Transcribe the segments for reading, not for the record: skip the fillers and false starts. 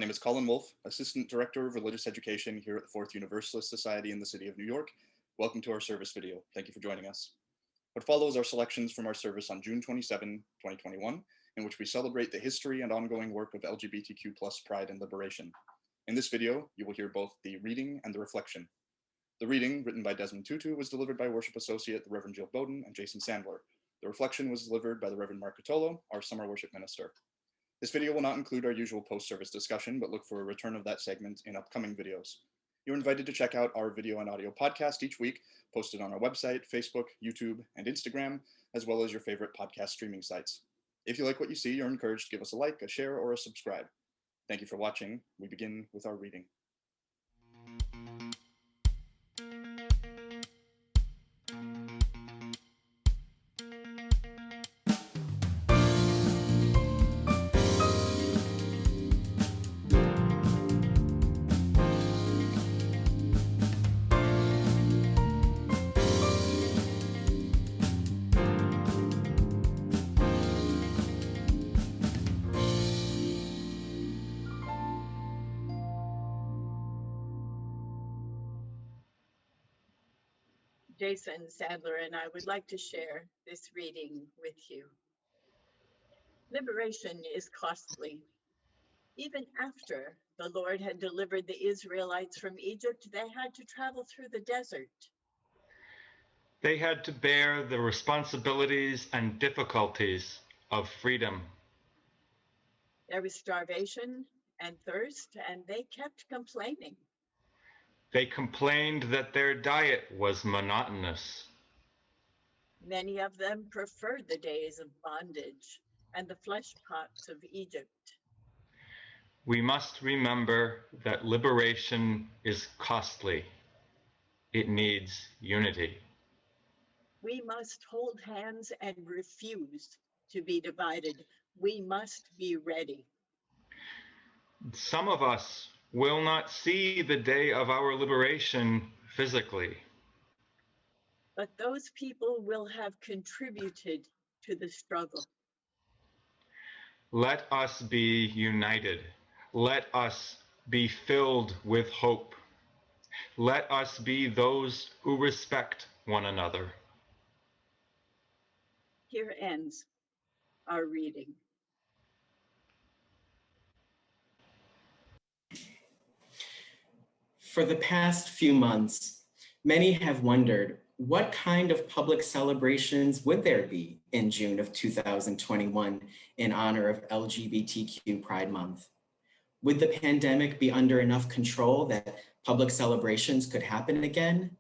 name is Colin Wolfe, Assistant Director of Religious Education here at the Fourth Universalist Society in the city of New York. Welcome to our service video. Thank you for joining us. What follows are selections from our service on June 27, 2021, in which we celebrate the history and ongoing work of LGBTQ pride and liberation. In this video, you will hear both the reading and the reflection. The reading, written by Desmond Tutu, was delivered by Worship Associate the Reverend Jill Bowden and Jason Sandler. The reflection was delivered by the Reverend Mark Catolo, our summer worship minister. This video will not include our usual post-service discussion, but look for a return of that segment in upcoming videos. You're invited to check out our video and audio podcast each week, posted on our website, Facebook, YouTube, and Instagram, as well as your favorite podcast streaming sites. If you like what you see, you're encouraged to give us a like, a share, or a subscribe. Thank you for watching. We begin with our reading. Jason Sandler and I would like to share this reading with you. Liberation is costly. Even after the Lord had delivered the Israelites from Egypt, they had to travel through the desert. They had to bear the responsibilities and difficulties of freedom. There was starvation and thirst, and they kept complaining. They complained that their diet was monotonous. Many of them preferred the days of bondage and the flesh pots of Egypt. We must remember that liberation is costly. It needs unity. We must hold hands and refuse to be divided. We must be ready. Some of us will not see the day of our liberation physically. But those people will have contributed to the struggle. Let us be united. Let us be filled with hope. Let us be those who respect one another. Here ends our reading. For the past few months, many have wondered what kind of public celebrations would there be in June of 2021 in honor of LGBTQ Pride Month? Would the pandemic be under enough control that public celebrations could happen again?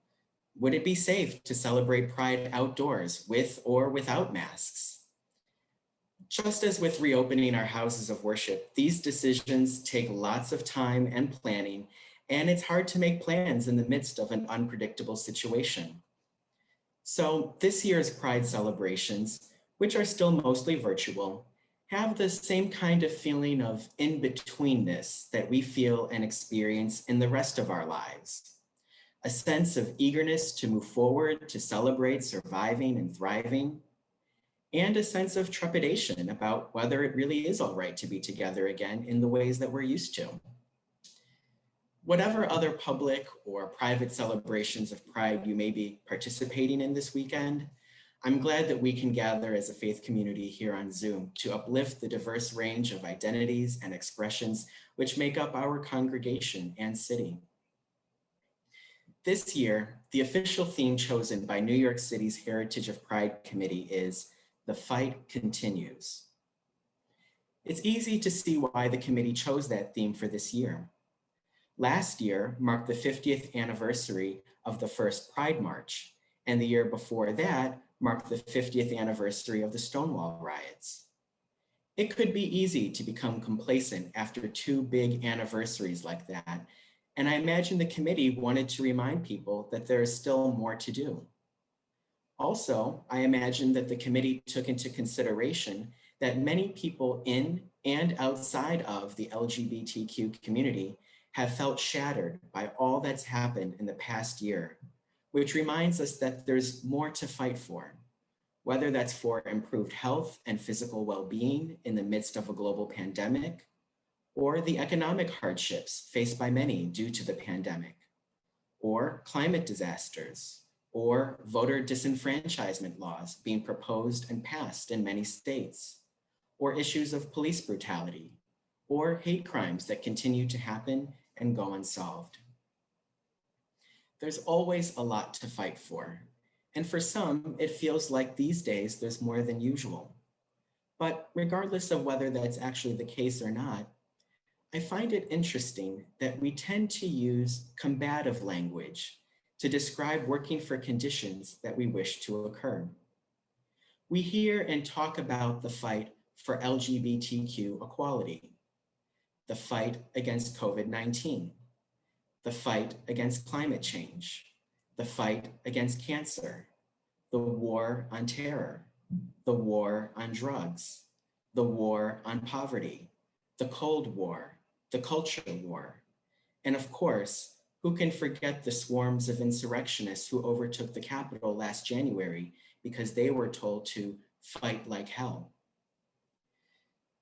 Would it be safe to celebrate Pride outdoors with or without masks? Just as with reopening our houses of worship, these decisions take lots of time and planning, and it's hard to make plans in the midst of an unpredictable situation. So this year's Pride celebrations, which are still mostly virtual, have the same kind of feeling of in-betweenness that we feel and experience in the rest of our lives. A sense of eagerness to move forward, to celebrate surviving and thriving, and a sense of trepidation about whether it really is all right to be together again in the ways that we're used to. Whatever other public or private celebrations of Pride you may be participating in this weekend, I'm glad that we can gather as a faith community here on Zoom to uplift the diverse range of identities and expressions which make up our congregation and city. This year, the official theme chosen by New York City's Heritage of Pride Committee is "The Fight Continues." It's easy to see why the committee chose that theme for this year. Last year marked the 50th anniversary of the first Pride March, and the year before that marked the 50th anniversary of the Stonewall riots. It could be easy to become complacent after two big anniversaries like that, and I imagine the committee wanted to remind people that there is still more to do. Also, I imagine that the committee took into consideration that many people in and outside of the LGBTQ community have felt shattered by all that's happened in the past year, which reminds us that there's more to fight for, whether that's for improved health and physical well-being in the midst of a global pandemic, or the economic hardships faced by many due to the pandemic, or climate disasters, or voter disenfranchisement laws being proposed and passed in many states, or issues of police brutality, or hate crimes that continue to happen and go unsolved. There's always a lot to fight for, and for some, it feels like these days there's more than usual. But regardless of whether that's actually the case or not, I find it interesting that we tend to use combative language to describe working for conditions that we wish to occur. We hear and talk about the fight for LGBTQ equality, the fight against COVID-19, the fight against climate change, the fight against cancer, the war on terror, the war on drugs, the war on poverty, the Cold War, the culture war, and of course, who can forget the swarms of insurrectionists who overtook the Capitol last January because they were told to fight like hell?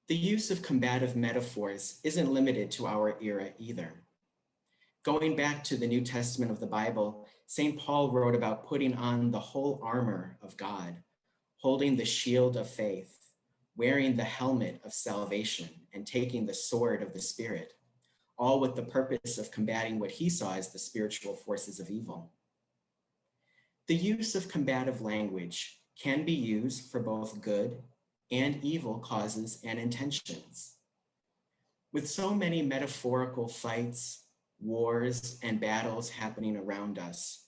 The use of combative metaphors isn't limited to our era either. Going back to the New Testament of the Bible, St. Paul wrote about putting on the whole armor of God, holding the shield of faith, wearing the helmet of salvation, and taking the sword of the Spirit, all with the purpose of combating what he saw as the spiritual forces of evil. The use of combative language can be used for both good and evil causes and intentions. With so many metaphorical fights, wars, and battles happening around us,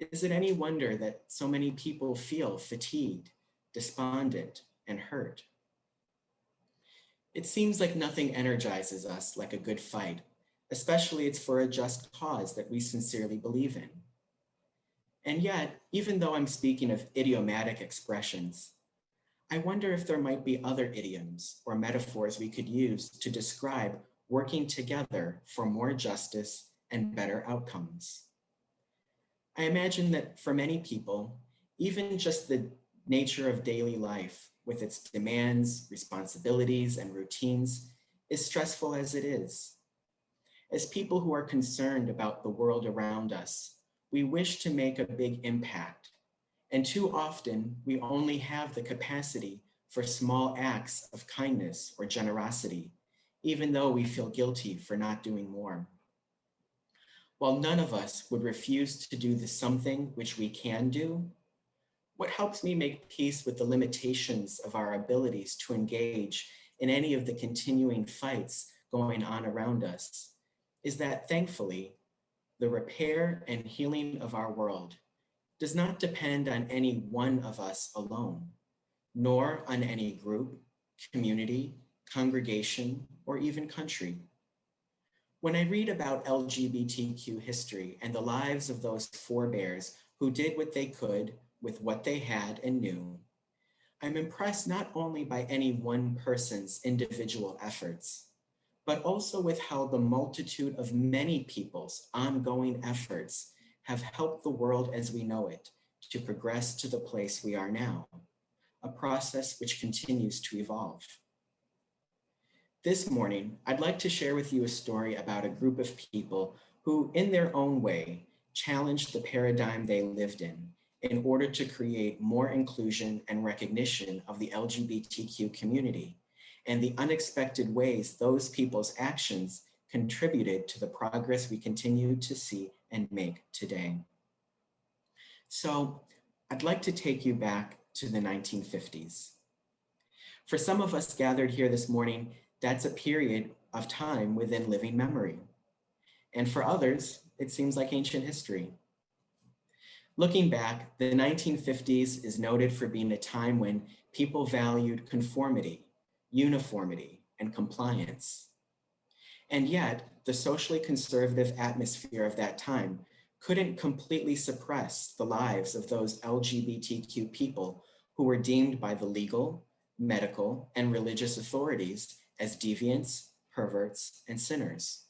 is it any wonder that so many people feel fatigued, despondent, and hurt? It seems like nothing energizes us like a good fight, especially it's for a just cause that we sincerely believe in. And yet, even though I'm speaking of idiomatic expressions, I wonder if there might be other idioms or metaphors we could use to describe working together for more justice and better outcomes. I imagine that for many people, even just the nature of daily life with its demands, responsibilities, and routines is stressful as it is. As people who are concerned about the world around us, we wish to make a big impact, and too often we only have the capacity for small acts of kindness or generosity, even though we feel guilty for not doing more. While none of us would refuse to do the something which we can do, what helps me make peace with the limitations of our abilities to engage in any of the continuing fights going on around us is that, thankfully, the repair and healing of our world does not depend on any one of us alone, nor on any group, community, congregation, or even country. When I read about LGBTQ history and the lives of those forebears who did what they could with what they had and knew, I'm impressed not only by any one person's individual efforts, but also with how the multitude of many people's ongoing efforts have helped the world as we know it to progress to the place we are now, a process which continues to evolve. This morning, I'd like to share with you a story about a group of people who, in their own way, challenged the paradigm they lived in order to create more inclusion and recognition of the LGBTQ community and the unexpected ways those people's actions contributed to the progress we continue to see and make today. So I'd like to take you back to the 1950s. For some of us gathered here this morning, that's a period of time within living memory. And for others, it seems like ancient history. Looking back, the 1950s is noted for being a time when people valued conformity, uniformity, and compliance. And yet, the socially conservative atmosphere of that time couldn't completely suppress the lives of those LGBTQ people who were deemed by the legal, medical, and religious authorities as deviants, perverts, and sinners.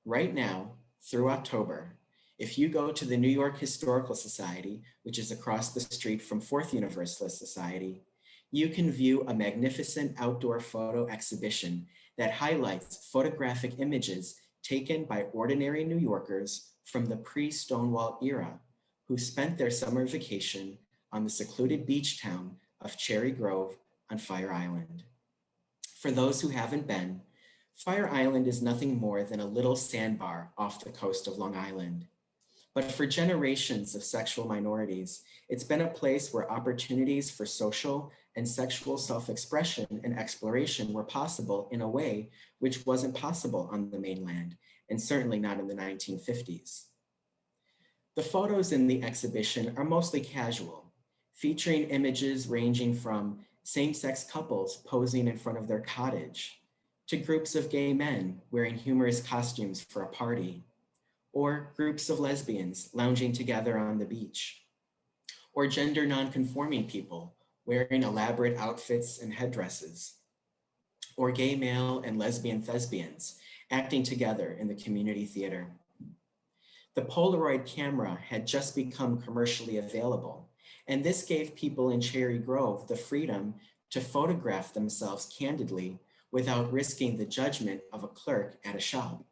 Right now, through October, if you go to the New York Historical Society, which is across the street from Fourth Universalist Society, you can view a magnificent outdoor photo exhibition that highlights photographic images taken by ordinary New Yorkers from the pre-Stonewall era who spent their summer vacation on the secluded beach town of Cherry Grove on Fire Island. For those who haven't been, Fire Island is nothing more than a little sandbar off the coast of Long Island. But for generations of sexual minorities, it's been a place where opportunities for social and sexual self-expression and exploration were possible in a way which wasn't possible on the mainland, and certainly not in the 1950s. The photos in the exhibition are mostly casual, featuring images ranging from same-sex couples posing in front of their cottage, to groups of gay men wearing humorous costumes for a party, or groups of lesbians lounging together on the beach, or gender non-conforming people wearing elaborate outfits and headdresses, or gay male and lesbian thespians acting together in the community theater. The Polaroid camera had just become commercially available, and this gave people in Cherry Grove the freedom to photograph themselves candidly without risking the judgment of a clerk at a shop.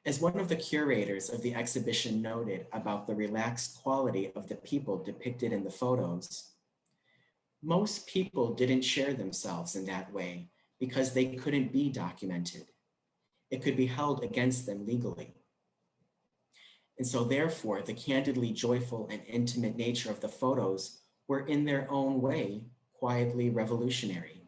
As one of the curators of the exhibition noted about the relaxed quality of the people depicted in the photos, most people didn't share themselves in that way because they couldn't be documented. It could be held against them legally. And so therefore, the candidly joyful and intimate nature of the photos were in their own way quietly revolutionary.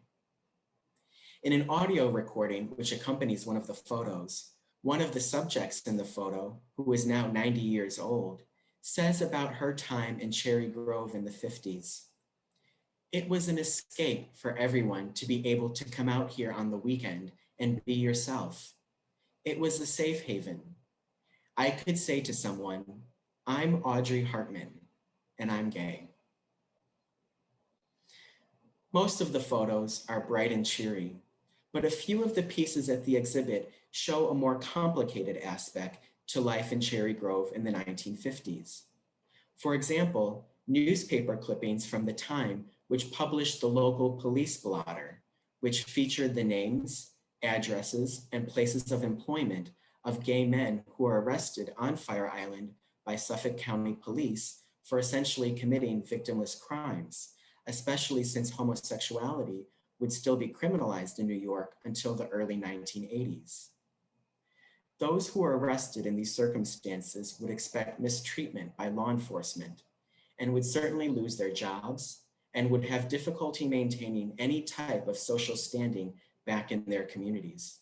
In an audio recording which accompanies one of the photos, one of the subjects in the photo, who is now 90 years old, says about her time in Cherry Grove in the 50s. It was an escape for everyone to be able to come out here on the weekend and be yourself. It was a safe haven. I could say to someone, I'm Audrey Hartman, and I'm gay. Most of the photos are bright and cheery, but a few of the pieces at the exhibit show a more complicated aspect to life in Cherry Grove in the 1950s. For example, newspaper clippings from the time which published the local police blotter, which featured the names, addresses, and places of employment of gay men who were arrested on Fire Island by Suffolk County Police for essentially committing victimless crimes, especially since homosexuality would still be criminalized in New York until the early 1980s. Those who were arrested in these circumstances would expect mistreatment by law enforcement and would certainly lose their jobs and would have difficulty maintaining any type of social standing back in their communities.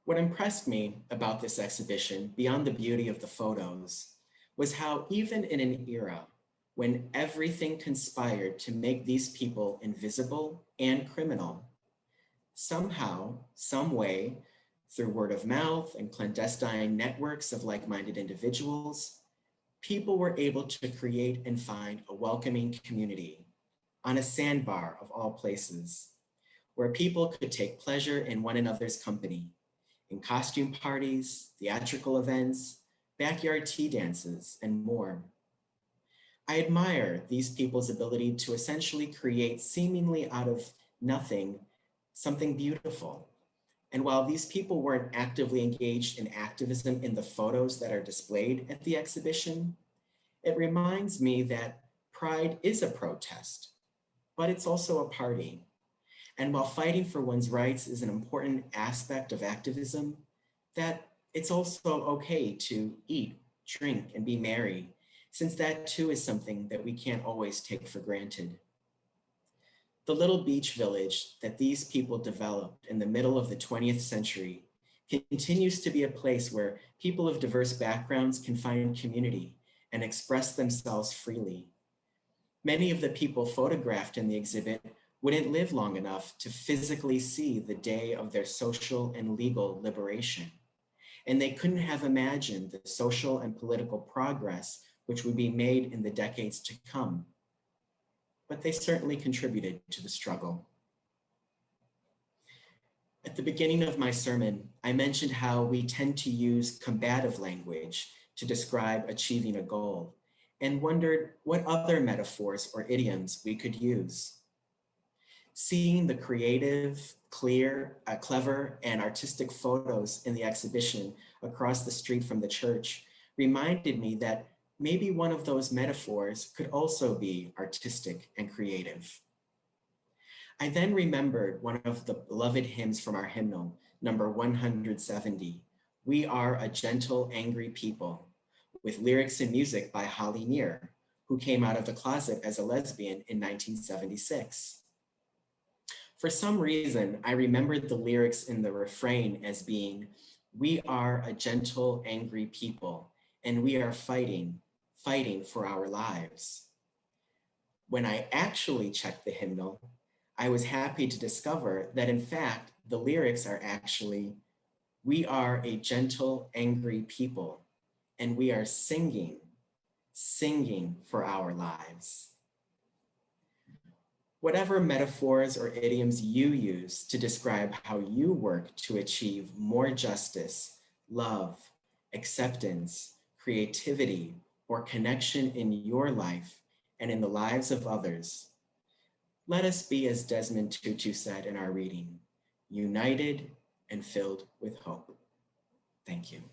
What impressed me about this exhibition, beyond the beauty of the photos, was how even in an era when everything conspired to make these people invisible and criminal, somehow, some way, through word of mouth and clandestine networks of like-minded individuals, people were able to create and find a welcoming community on a sandbar of all places, where people could take pleasure in one another's company, in costume parties, theatrical events, backyard tea dances, and more. I admire these people's ability to essentially create seemingly out of nothing something beautiful. And while these people weren't actively engaged in activism in the photos that are displayed at the exhibition, it reminds me that Pride is a protest, but it's also a party. And while fighting for one's rights is an important aspect of activism, that it's also okay to eat, drink, and be merry, since that too is something that we can't always take for granted. The little beach village that these people developed in the middle of the 20th century continues to be a place where people of diverse backgrounds can find community and express themselves freely. Many of the people photographed in the exhibit wouldn't live long enough to physically see the day of their social and legal liberation. And they couldn't have imagined the social and political progress which would be made in the decades to come. But they certainly contributed to the struggle. At the beginning of my sermon, I mentioned how we tend to use combative language to describe achieving a goal, and wondered what other metaphors or idioms we could use. Seeing the creative, clever, and artistic photos in the exhibition across the street from the church reminded me that maybe one of those metaphors could also be artistic and creative. I then remembered one of the beloved hymns from our hymnal, number 170, "We Are a Gentle, Angry People," with lyrics and music by Holly Near, who came out of the closet as a lesbian in 1976. For some reason, I remembered the lyrics in the refrain as being, "We are a gentle, angry people, and we are fighting for our lives." When I actually checked the hymnal, I was happy to discover that in fact, the lyrics are actually, "We are a gentle, angry people, and we are singing for our lives." Whatever metaphors or idioms you use to describe how you work to achieve more justice, love, acceptance, creativity, or connection in your life and in the lives of others, let us be, as Desmond Tutu said in our reading, united and filled with hope. Thank you.